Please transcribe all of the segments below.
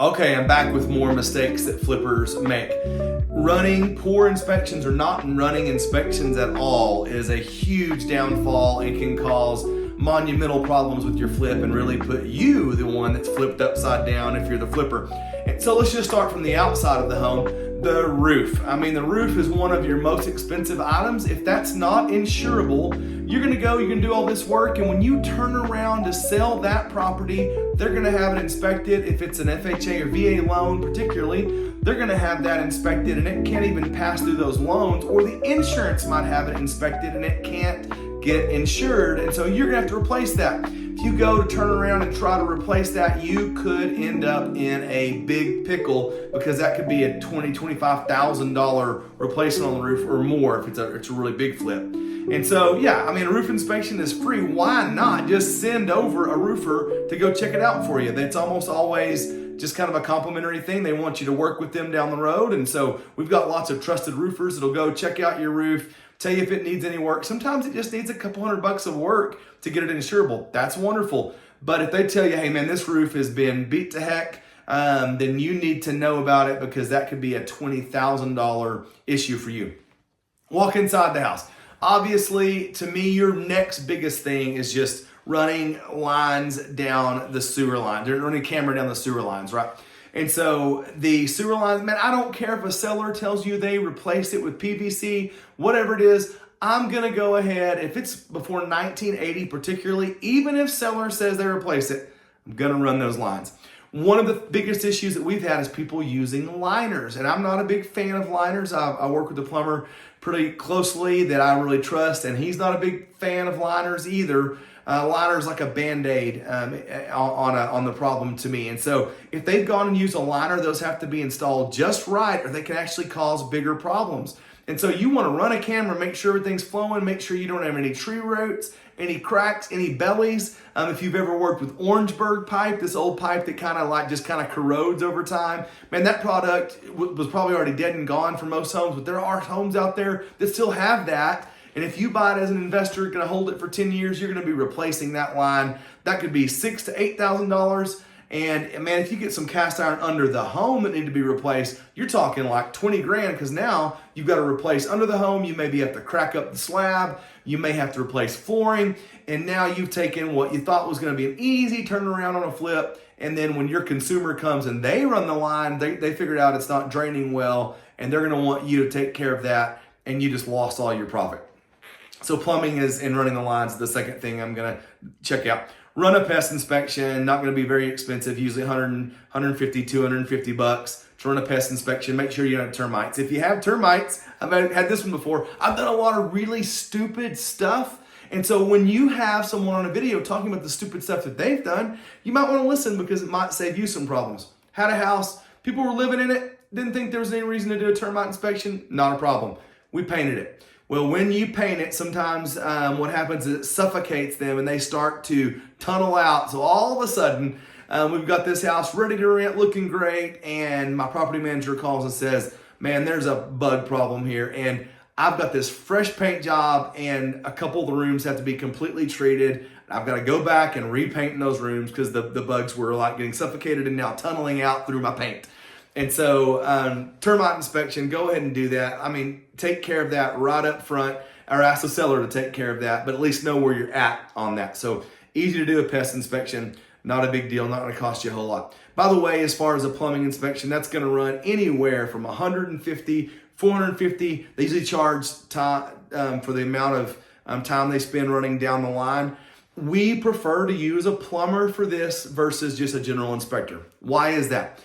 Okay, I'm back with more mistakes that flippers make. Running poor inspections or not running inspections at all is a huge downfall and can cause monumental problems with your flip and really put you, the one that's flipped upside down, if you're the flipper. And so let's just start from the outside of the home. The roof. I mean, the roof is one of your most expensive items. If that's not insurable, you're gonna do all this work, and when you turn around to sell that property, they're gonna have it inspected. If it's an FHA or VA loan particularly, they're gonna have that inspected, and it can't even pass through those loans, or the insurance might have it inspected and it can't get insured, and so you're gonna have to replace that. If you go to turn around and try to replace that, you could end up in a big pickle, because that could be a $20,000, $25,000 replacement on the roof or more if it's a really big flip. And so, yeah, I mean, a roof inspection is free. Why not just send over a roofer to go check it out for you? That's almost always just kind of a complimentary thing. They want you to work with them down the road. And so we've got lots of trusted roofers that'll go check out your roof, tell you if it needs any work. Sometimes it just needs a couple $100 of work to get it insurable. That's wonderful. But if they tell you, hey man, this roof has been beat to heck, then you need to know about it, because that could be a $20,000 issue for you. Walk inside the house. Obviously, to me, your next biggest thing is just running lines down the sewer line. They're running a camera down the sewer lines, right? And so the sewer lines, man, I don't care if a seller tells you they replaced it with PVC, whatever it is, I'm going to go ahead. If it's before 1980 particularly, even if seller says they replace it, I'm going to run those lines. One of the biggest issues that we've had is people using liners, and I'm not a big fan of liners. I work with a plumber pretty closely that I really trust, and he's not a big fan of liners either. Liners like a Band-Aid on the problem to me. And so if they've gone and used a liner, those have to be installed just right, or they can actually cause bigger problems. And so you want to run a camera, make sure everything's flowing, make sure you don't have any tree roots, any cracks, any bellies. If you've ever worked with Orangeburg pipe, this old pipe that kind of corrodes over time, man, that product was probably already dead and gone for most homes, but there are homes out there that still have that. And if you buy it as an investor, going to hold it for 10 years, you're going to be replacing that line. That could be $6,000 to $8,000. And man, if you get some cast iron under the home that need to be replaced, you're talking like 20 grand, because now you've got to replace under the home. You maybe have to crack up the slab. You may have to replace flooring. And now you've taken what you thought was going to be an easy turnaround on a flip. And then when your consumer comes and they run the line, they figured out it's not draining well, and they're going to want you to take care of that, and you just lost all your profit. So plumbing and running the lines is the second thing I'm going to check out. Run a pest inspection, not going to be very expensive, usually $150, $250 to run a pest inspection. Make sure you don't have termites. If you have termites, I've had this one before, I've done a lot of really stupid stuff. And so when you have someone on a video talking about the stupid stuff that they've done, you might want to listen, because it might save you some problems. Had a house, people were living in it, didn't think there was any reason to do a termite inspection, not a problem. We painted it. Well, when you paint it, sometimes what happens is it suffocates them and they start to tunnel out. So all of a sudden, we've got this house ready to rent, looking great, and my property manager calls and says, man, there's a bug problem here, and I've got this fresh paint job, and a couple of the rooms have to be completely treated. I've got to go back and repaint in those rooms because the bugs were like getting suffocated and now tunneling out through my paint. And so termite inspection, go ahead and do that. I mean, take care of that right up front, or ask the seller to take care of that, but at least know where you're at on that. So easy to do a pest inspection, not a big deal, not going to cost you a whole lot. By the way, as far as a plumbing inspection, that's going to run anywhere from $150, $450. They usually charge time for the amount of time they spend running down the line. We prefer to use a plumber for this versus just a general inspector. Why is that?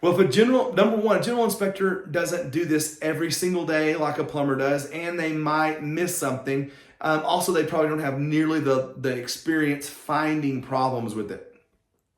Well, if a general inspector doesn't do this every single day like a plumber does, and they might miss something. Also, they probably don't have nearly the experience finding problems with it.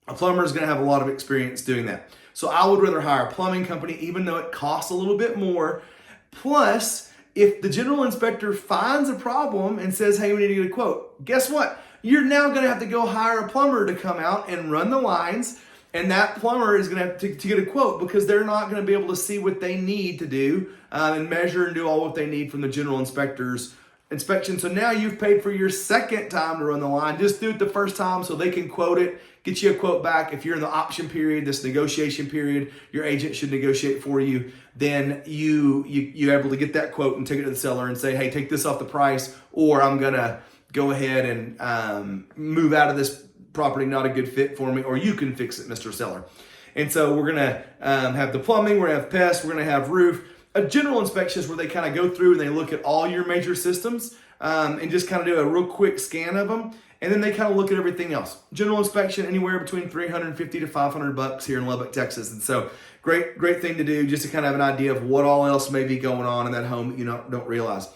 A plumber is going to have a lot of experience doing that. So I would rather hire a plumbing company, even though it costs a little bit more. Plus, if the general inspector finds a problem and says, hey, we need to get a quote, guess what? You're now going to have to go hire a plumber to come out and run the lines. And that plumber is going to have to get a quote, because they're not going to be able to see what they need to do and measure and do all what they need from the general inspector's inspection. So now you've paid for your second time to run the line. Just do it the first time so they can quote it, get you a quote back. If you're in the option period, this negotiation period, your agent should negotiate for you. Then you're able to get that quote and take it to the seller and say, hey, take this off the price, or I'm gonna go ahead and move out of this property, not a good fit for me, or you can fix it, Mr. Seller. And so we're gonna have the plumbing, we're gonna have pests, we're gonna have roof. A general inspection is where they kind of go through and they look at all your major systems and just kind of do a real quick scan of them. And then they kind of look at everything else. General inspection, anywhere between $350 to $500 here in Lubbock, Texas. And so great thing to do just to kind of have an idea of what all else may be going on in that home that you don't realize.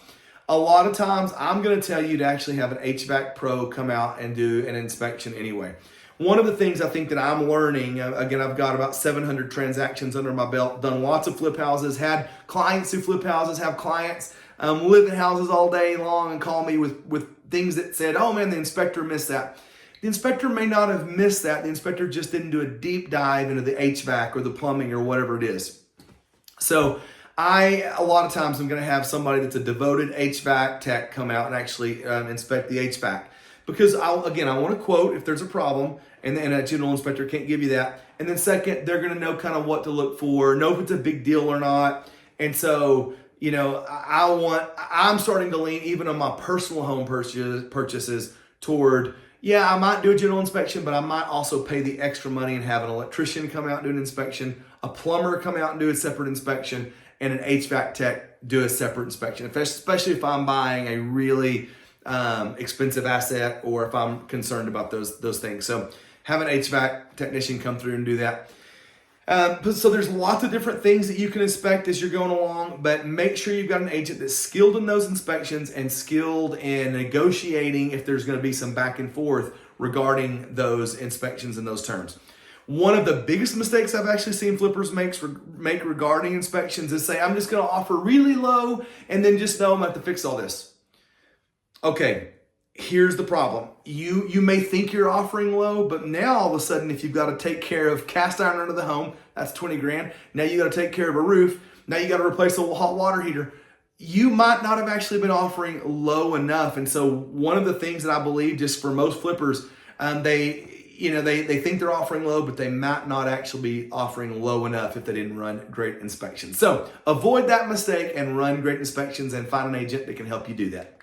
A lot of times I'm going to tell you to actually have an HVAC pro come out and do an inspection anyway. One of the things I think that I'm learning, again, I've got about 700 transactions under my belt, done lots of flip houses, had clients who flip houses, have clients live in houses all day long and call me with things that said, oh man, the inspector missed that. The inspector may not have missed that. The inspector just didn't do a deep dive into the HVAC or the plumbing or whatever it is. So a lot of times I'm going to have somebody that's a devoted HVAC tech come out and actually inspect the HVAC. Because I want to quote if there's a problem, and a general inspector can't give you that. And then second, they're going to know kind of what to look for, know if it's a big deal or not. And so, I'm starting to lean even on my personal home purchases toward, I might do a general inspection, but I might also pay the extra money and have an electrician come out and do an inspection, a plumber come out and do a separate inspection, and an HVAC tech do a separate inspection, especially if I'm buying a really expensive asset or if I'm concerned about those things. So have an HVAC technician come through and do that. So there's lots of different things that you can inspect as you're going along, but make sure you've got an agent that's skilled in those inspections and skilled in negotiating if there's going to be some back and forth regarding those inspections and those terms. One of the biggest mistakes I've actually seen flippers make regarding inspections is say, I'm just going to offer really low and then just know I'm going to have to fix all this. Okay, here's the problem. You may think you're offering low, but now all of a sudden, if you've got to take care of cast iron under the home, that's 20 grand. Now you got to take care of a roof. Now you got to replace a hot water heater. You might not have actually been offering low enough. And so one of the things that I believe just for most flippers, they think they're offering low, but they might not actually be offering low enough if they didn't run great inspections. So avoid that mistake and run great inspections and find an agent that can help you do that.